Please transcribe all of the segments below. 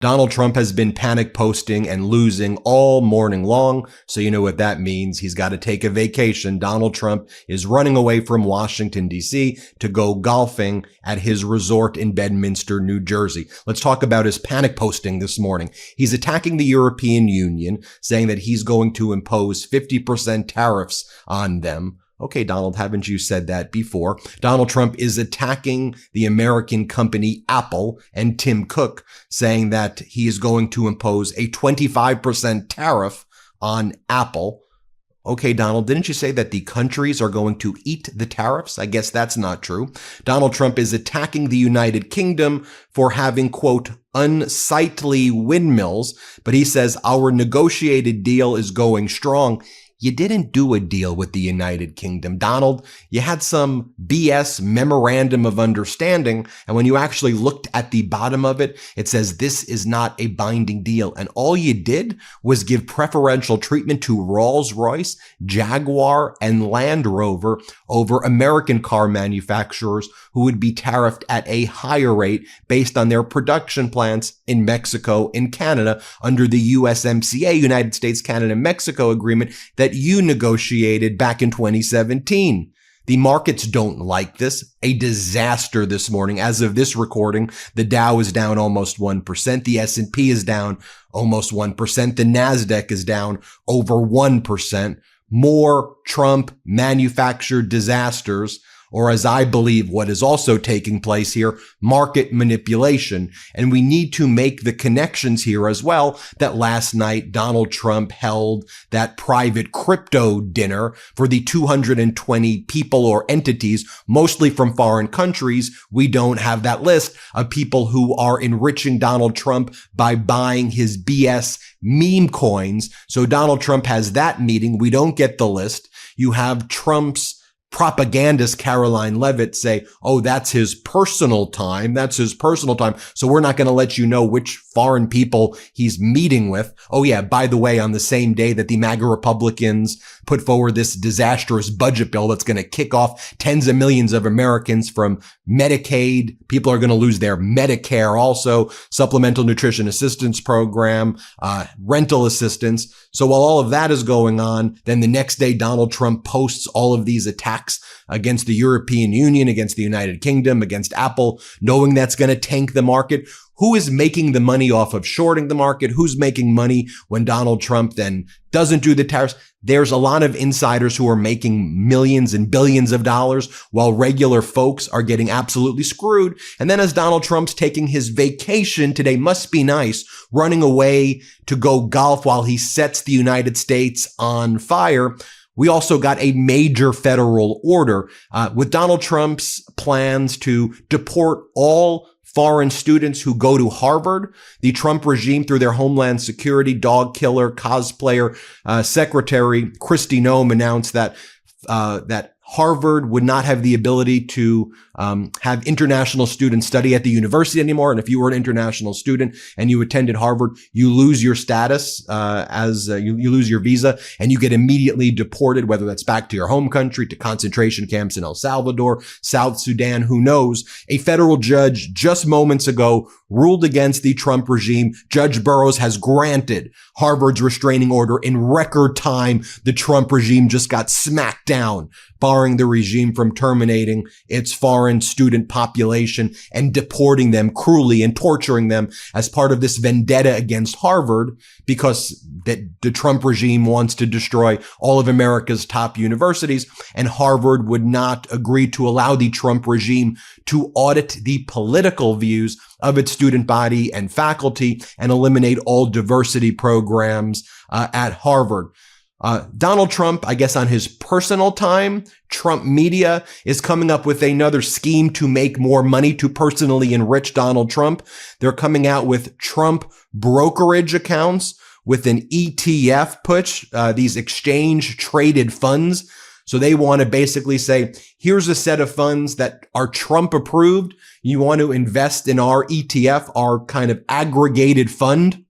Donald Trump has been panic posting and losing all morning long. So you know what that means. He's got to take a vacation. Donald Trump is running away from Washington, D.C. to go golfing at his resort in Bedminster, New Jersey. Let's talk about his panic posting this morning. He's attacking the European Union, saying that he's going to impose 50% tariffs on them. Okay, Donald, haven't you said that before? Donald Trump is attacking the American company Apple and Tim Cook, saying that he is going to impose a 25% tariff on Apple. Okay, Donald, didn't you say that the countries are going to eat the tariffs? I guess that's not true. Donald Trump is attacking the United Kingdom for having, quote, unsightly windmills, but he says our negotiated deal is going strong. You didn't do a deal with the United Kingdom, Donald. You had some BS memorandum of understanding. And when you actually looked at the bottom of it, it says this is not a binding deal. And all you did was give preferential treatment to Rolls-Royce, Jaguar, and Land Rover over American car manufacturers who would be tariffed at a higher rate based on their production plants in Mexico and Canada under the USMCA, United States, Canada, Mexico agreement that you negotiated back in 2017. The markets don't like this. A disaster this morning. As of this recording, the Dow is down almost 1%. The S&P is down almost 1%. The NASDAQ is down over 1%. More Trump manufactured disasters, or as I believe what is also taking place here, market manipulation. And we need to make the connections here as well that last night Donald Trump held that private crypto dinner for the 220 people or entities, mostly from foreign countries. We don't have that list of people who are enriching Donald Trump by buying his BS meme coins. So Donald Trump has that meeting. We don't get the list. You have Trump's propagandist Caroline Levitt say, oh, that's his personal time. That's his personal time. So we're not going to let you know which foreign people he's meeting with. Oh, yeah, by the way, on the same day that the MAGA Republicans put forward this disastrous budget bill that's going to kick off tens of millions of Americans from Medicaid. People are going to lose their Medicare also, supplemental nutrition assistance program, rental assistance. So while all of that is going on, then the next day Donald Trump posts all of these attacks against the European Union, against the United Kingdom, against Apple, knowing that's going to tank the market. Who is making the money off of shorting the market? Who's making money when Donald Trump then doesn't do the tariffs? There's a lot of insiders who are making millions and billions of dollars while regular folks are getting absolutely screwed. And then as Donald Trump's taking his vacation today, must be nice, running away to go golf while he sets the United States on fire, we also got a major federal order with Donald Trump's plans to deport all foreign students who go to Harvard. The Trump regime, through their Homeland Security dog killer, cosplayer, secretary, Kristi Noem, announced that Harvard would not have the ability to have international students study at the university anymore. And if you were an international student and you attended Harvard, you lose your status you lose your visa and you get immediately deported, whether that's back to your home country, to concentration camps in El Salvador, South Sudan, who knows. A federal judge just moments ago ruled against the Trump regime. Judge Burroughs has granted Harvard's restraining order in record time. The Trump regime just got smacked down, barring the regime from terminating its foreign student population and deporting them cruelly and torturing them as part of this vendetta against Harvard, because the Trump regime wants to destroy all of America's top universities, and Harvard would not agree to allow the Trump regime to audit the political views of its student body and faculty and eliminate all diversity programs at Harvard. Donald Trump, I guess on his personal time, Trump Media is coming up with another scheme to make more money to personally enrich Donald Trump. They're coming out with Trump brokerage accounts with an ETF push, these exchange traded funds. So they want to basically say, here's a set of funds that are Trump approved. You want to invest in our ETF, our kind of aggregated fund.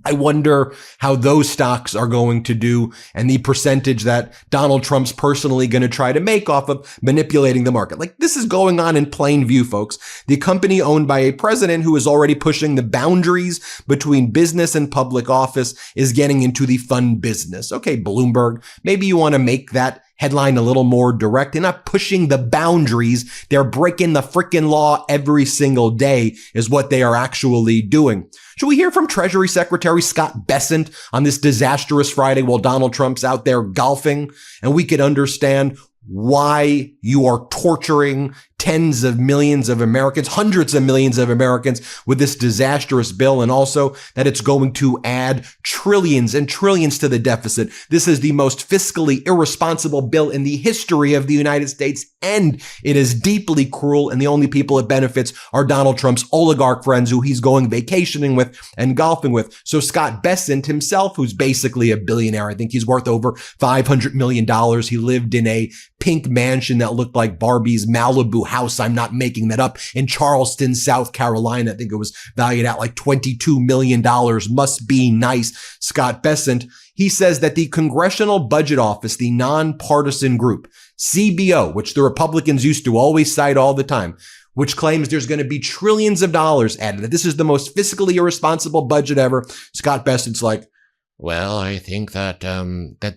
I wonder how those stocks are going to do and the percentage that Donald Trump's personally going to try to make off of manipulating the market. Like, this is going on in plain view, folks. The company owned by a president who is already pushing the boundaries between business and public office is getting into the fun business. Okay, Bloomberg, maybe you want to make that headline a little more direct. They're not pushing the boundaries. They're breaking the freaking law every single day is what they are actually doing. Should we hear from Treasury Secretary Scott Bessent on this disastrous Friday while Donald Trump's out there golfing? And we could understand why you are torturing tens of millions of Americans, hundreds of millions of Americans with this disastrous bill, and also that it's going to add trillions and trillions to the deficit. This is the most fiscally irresponsible bill in the history of the United States, and it is deeply cruel, and the only people it benefits are Donald Trump's oligarch friends who he's going vacationing with and golfing with. So Scott Bessent himself, who's basically a billionaire, I think he's worth over $500 million. He lived in a pink mansion that looked like Barbie's Malibu house. I'm not making that up, in Charleston, South Carolina. I think it was valued at like $22 million. Must be nice. Scott Bessent, he says that the Congressional Budget Office, the nonpartisan group, CBO, which the Republicans used to always cite all the time, which claims there's going to be trillions of dollars added, that this is the most fiscally irresponsible budget ever. Scott Bessent's like, well, I think that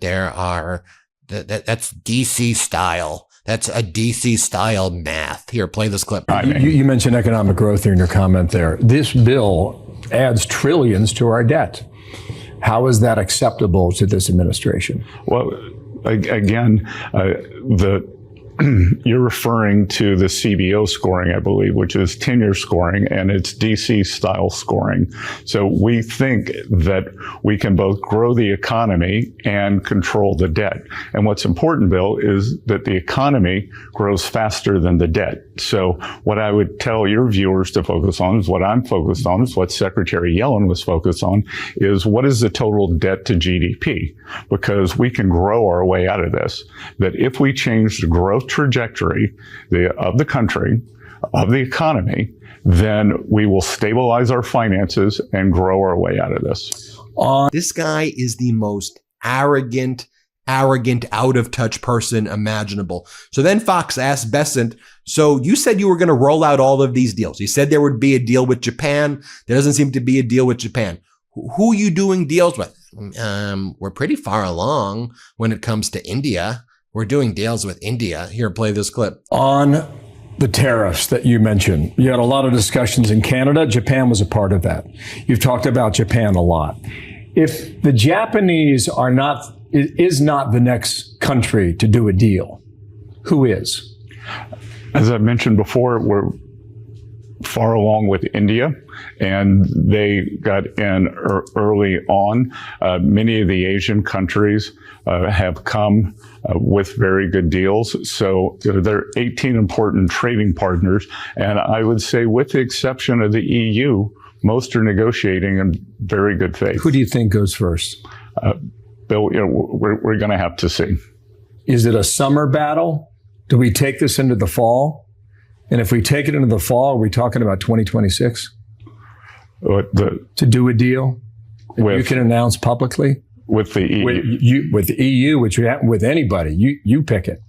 there are that's DC style. That's a DC style math. Here, play this clip. You mentioned economic growth in your comment there. This bill adds trillions to our debt. How is that acceptable to this administration? Well, again, you're referring to the CBO scoring, I believe, which is tenure scoring, and it's DC style scoring. So we think that we can both grow the economy and control the debt. And what's important, Bill, is that the economy grows faster than the debt. So what I would tell your viewers to focus on is what I'm focused on, is what Secretary Yellen was focused on, is what is the total debt to GDP? Because we can grow our way out of this. That if we change the growth trajectory of the country, of the economy, then we will stabilize our finances and grow our way out of this. This guy is the most arrogant, out of touch person imaginable. So then Fox asked Bessent, so you said you were going to roll out all of these deals. You said there would be a deal with Japan. There doesn't seem to be a deal with Japan. Who are you doing deals with? We're pretty far along when it comes to India. We're doing deals with India. Here, play this clip. On the tariffs that you mentioned, you had a lot of discussions in Canada. Japan was a part of that. You've talked about Japan a lot. If the Japanese is not the next country to do a deal, who is? As I mentioned before, we're far along with India, and they got in early on. Many of the Asian countries have come with very good deals. So there are 18 important trading partners, and I would say with the exception of the EU, most are negotiating in very good faith. Who do you think goes first? Bill, we're going to have to see. Is it a summer battle? Do we take this into the fall? And if we take it into the fall, are we talking about 2026? To do a deal you can announce publicly? With the EU? With the EU, with anybody. You pick it.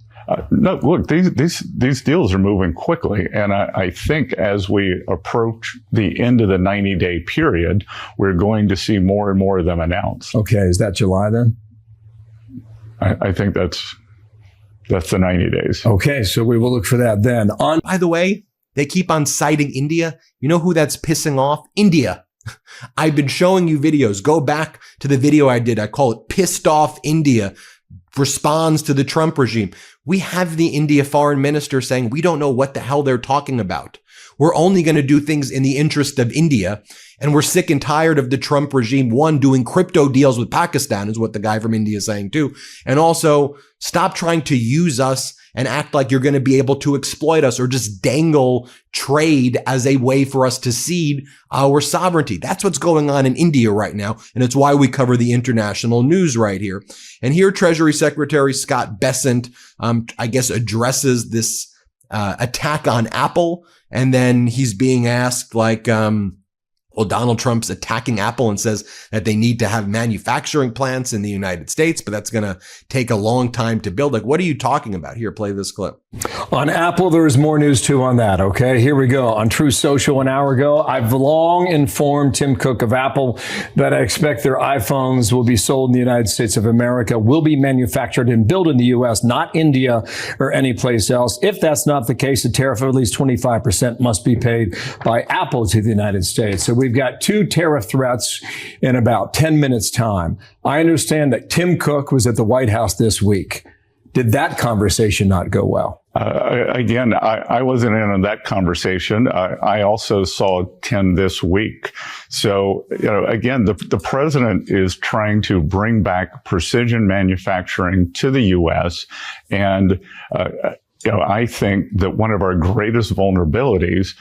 No, look, these deals are moving quickly. And I think as we approach the end of the 90-day period, we're going to see more and more of them announced. Okay. Is that July then? I think that's the 90 days. Okay. So we will look for that then. By the way, they keep on citing India. You know who that's pissing off? India. I've been showing you videos. Go back to the video I did. I call it Pissed Off India Responds to the Trump Regime. We have the India foreign minister saying we don't know what the hell they're talking about. We're only going to do things in the interest of India. And we're sick and tired of the Trump regime, one, doing crypto deals with Pakistan, is what the guy from India is saying too. And also stop trying to use us and act like you're going to be able to exploit us or just dangle trade as a way for us to cede our sovereignty. That's what's going on in India right now. And it's why we cover the international news right here. And here, Treasury Secretary Scott Bessent, I guess, addresses this attack on Apple. And then he's being asked, like, Well, Donald Trump's attacking Apple and says that they need to have manufacturing plants in the United States, but that's going to take a long time to build. Like, what are you talking about? Here, play this clip. On Apple, there is more news too on that. Okay, here we go. On True Social an hour ago, I've long informed Tim Cook of Apple that I expect their iPhones will be sold in the United States of America, will be manufactured and built in the U.S., not India or any place else. If that's not the case, a tariff of at least 25% must be paid by Apple to the United States. So we've got 2 tariff threats in about 10 minutes time. I understand that Tim Cook was at the White House this week. Did that conversation not go well? Again, I wasn't in on that conversation. I also saw 10 this week. So, again, the president is trying to bring back precision manufacturing to the U.S. And, I think that one of our greatest vulnerabilities,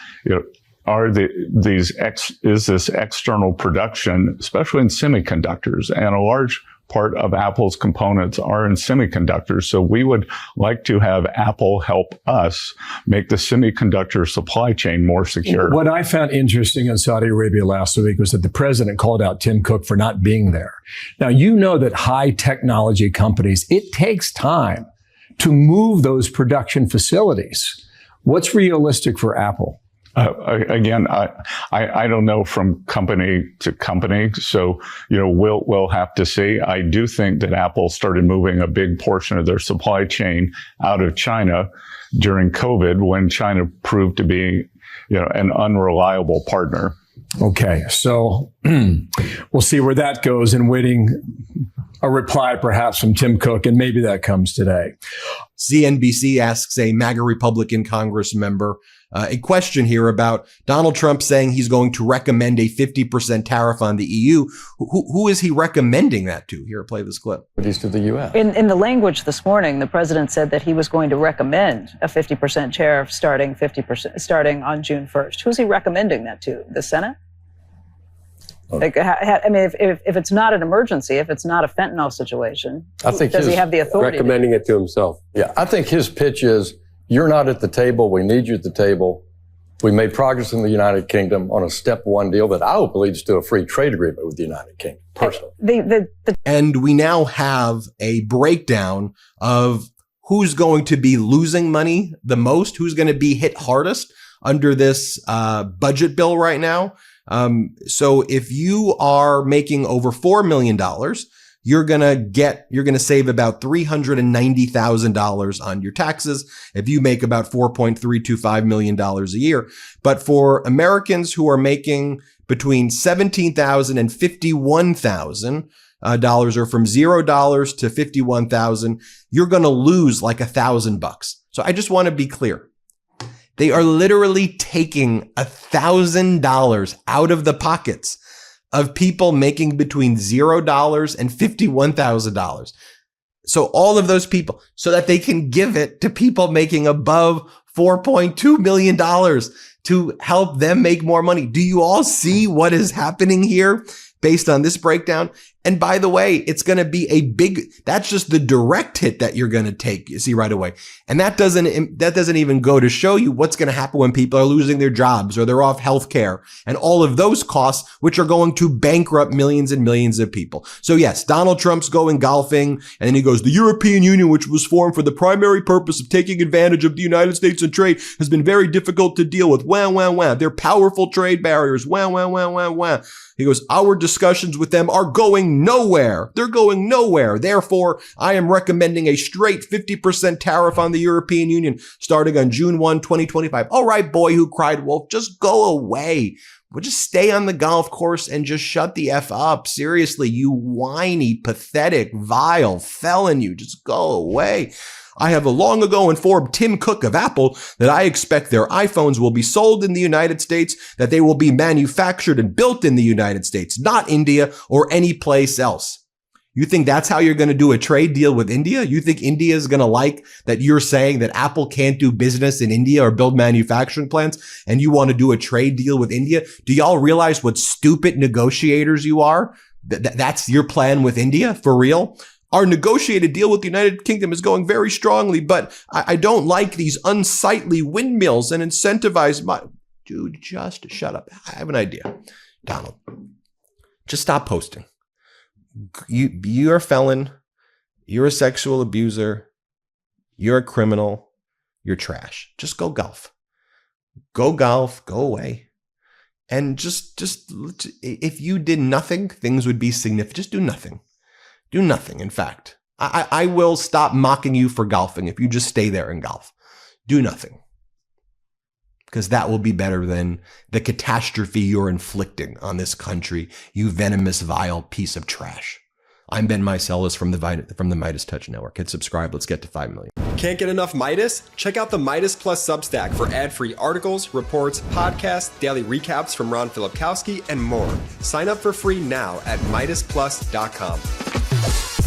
are this external production, especially in semiconductors, and a large part of Apple's components are in semiconductors. So we would like to have Apple help us make the semiconductor supply chain more secure. What I found interesting in Saudi Arabia last week was that the president called out Tim Cook for not being there. Now, you know that high technology companies, it takes time to move those production facilities. What's realistic for Apple? Again, I don't know from company to company, so we'll have to see. I do think that Apple started moving a big portion of their supply chain out of China during COVID, when China proved to be an unreliable partner. Okay, so we'll see where that goes, and waiting a reply perhaps from Tim Cook, and maybe that comes today. CNBC asks a MAGA Republican Congress member a question here about Donald Trump saying he's going to recommend a 50% tariff on the EU. Who is he recommending that to? Here, play this clip. To the U.S. In the language this morning, the president said that he was going to recommend a 50% tariff starting on June 1st. Who's he recommending that to? The Senate? Like, I mean, if it's not an emergency, if it's not a fentanyl situation, does he have the authority? Recommending it to himself. Yeah, I think his pitch is, you're not at the table. We need you at the table. We made progress in the United Kingdom on a step 1 deal that I hope leads to a free trade agreement with the United Kingdom, personally. And we now have a breakdown of who's going to be losing money the most, who's going to be hit hardest under this budget bill right now. So if you are making over $4 million, you're going to save about $390,000 on your taxes if you make about $4.325 million a year. But for Americans who are making between $17,000 and $51,000, or from $0 to $51,000, you're going to lose like $1,000. So I just want to be clear. They are literally taking $1,000 out of the pockets of people making between $0 and $51,000. So all of those people, so that they can give it to people making above $4.2 million to help them make more money. Do you all see what is happening here based on this breakdown? And by the way, it's going to be that's just the direct hit that you're going to take, you see, right away. And that doesn't even go to show you what's going to happen when people are losing their jobs or they're off health care and all of those costs, which are going to bankrupt millions and millions of people. So yes, Donald Trump's going golfing, and then he goes, the European Union, which was formed for the primary purpose of taking advantage of the United States in trade, has been very difficult to deal with. Wah, wah, wah. They're powerful trade barriers. Wah, wah, wah, wah, wah. He goes, our discussions with them are going nowhere. They're going nowhere. Therefore, I am recommending a straight 50% tariff on the European Union starting on June 1, 2025. All right, boy who cried wolf, just go away. We'll just stay on the golf course and just shut the F up. Seriously, you whiny, pathetic, vile felon, you just go away. I have long ago informed Tim Cook of Apple that I expect their iPhones will be sold in the United States, that they will be manufactured and built in the United States, not India or any place else. You think that's how you're going to do a trade deal with India? You think India is going to like that you're saying that Apple can't do business in India or build manufacturing plants, and you want to do a trade deal with India? Do y'all realize what stupid negotiators you are? That's your plan with India? For real? Our negotiated deal with the United Kingdom is going very strongly, but I don't like these unsightly windmills and incentivize Dude, just shut up. I have an idea. Donald. Just stop posting. You're a felon. You're a sexual abuser. You're a criminal. You're trash. Just go golf. Go golf. Go away. And just if you did nothing, things would be significant. Just do nothing. Do nothing. In fact, I will stop mocking you for golfing if you just stay there and golf. Do nothing. Because that will be better than the catastrophe you're inflicting on this country, you venomous, vile piece of trash. I'm Ben Meiselas from the MeidasTouch Network. Hit subscribe. Let's get to 5 million. Can't get enough Meidas? Check out the Meidas Plus Substack for ad-free articles, reports, podcasts, daily recaps from Ron Filipkowski, and more. Sign up for free now at MeidasPlus.com.